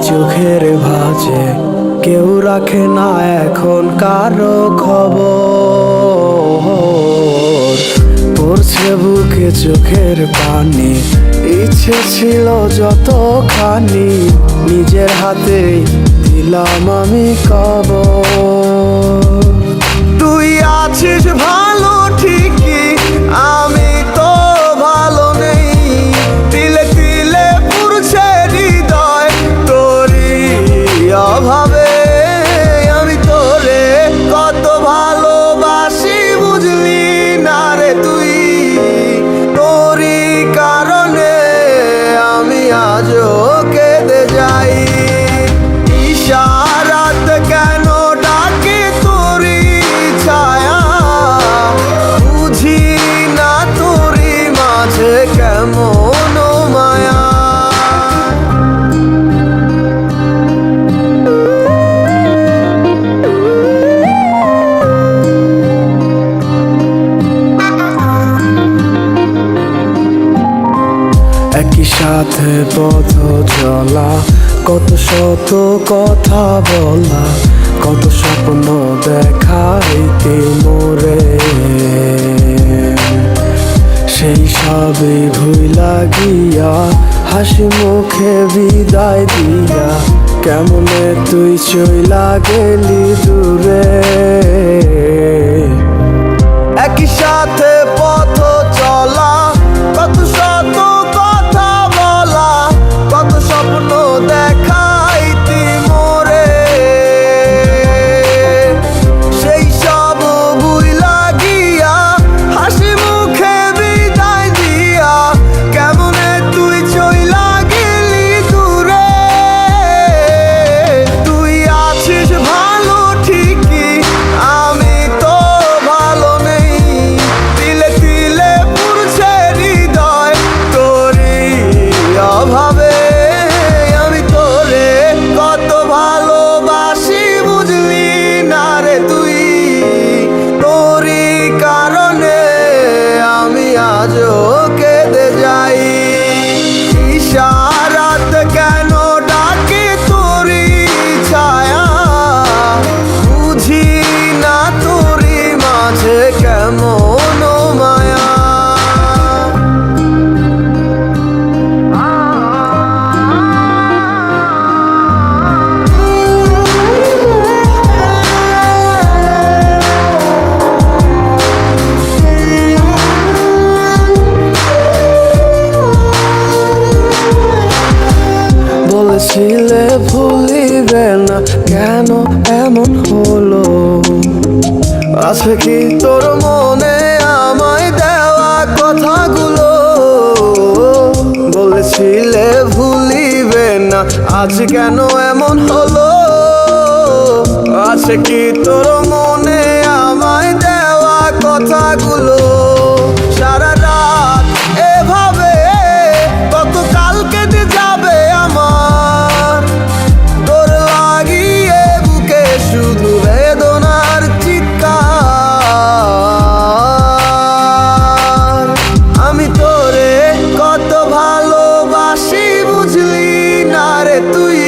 চোখের ভাঁজে কেউ রাখে না এখন কারো খবর। পড়ছে বুকে চোখের পানি, ইচ্ছে ছিল যতখানি নিজের হাতে দিলাম আমি কবর। তুই আছিস ভালো ঠিকই, আমি তো ভালো নেই। তিলে তিলে পুড়ছে হৃদয় তোরই অভাবে। আমি তোরে কত ভালোবাসি বুঝলি না রে তুই। তোরই কারণে আমি আজও কেঁদে যাই। ইশারাত কেন ডাকে তোরই ছায়া, বুঝি না তোরই মাঝে কেমন মায়া। একই সাথে পথ চলা, কত শত কথা বলা, কত স্বপ্ন দেখাইতে মোরে। সেই সবই ভুইলা গিয়া হাসি মুখে বিদায় দিয়া কেমনে তুই চইলা গেলি দূরে। একই সাথে পথ চলা, কত শত কথা বলা, কত স্বপ্ন দেখাইতি মোরে। সেই সব ভুইলা গিয়া হাসি মুখে বিদায় দিয়া কেমনে তুই চইলা গেলি দূরে। তুই আছিস ভালো ঠিকই, আমি তো ভালো নেই। তিলে তিলে পুড়ছে হৃদয় তোরই অভাবে। আমি তোরে কত ভালোবাসি বুঝলি না রে তুই। তোরই কারণে আমি আজও কেঁদে যাই। ইশারাত কেন ডাকে তোরই ছায়া, বুঝি না তোরই মাঝে কেমন মায়া। বলেছিলে ভুলিবে না, কেন এমন হলো? আছে কি তোর মনে আমায় দেওয়া কথাগুলো? বলেছিলে ভুলিবে না, আজ কেন এমন হলো? আছে কি তোর মনে আমায় দেওয়া কথাগুলো? সারা রাত এভাবে কত কাল কেটে যাবে আমার। তোর লাগিয়ে বুকে শুধু বেদনার চিৎকার। আমি তোরে কত ভালোবাসি বুঝলি না রে তুই।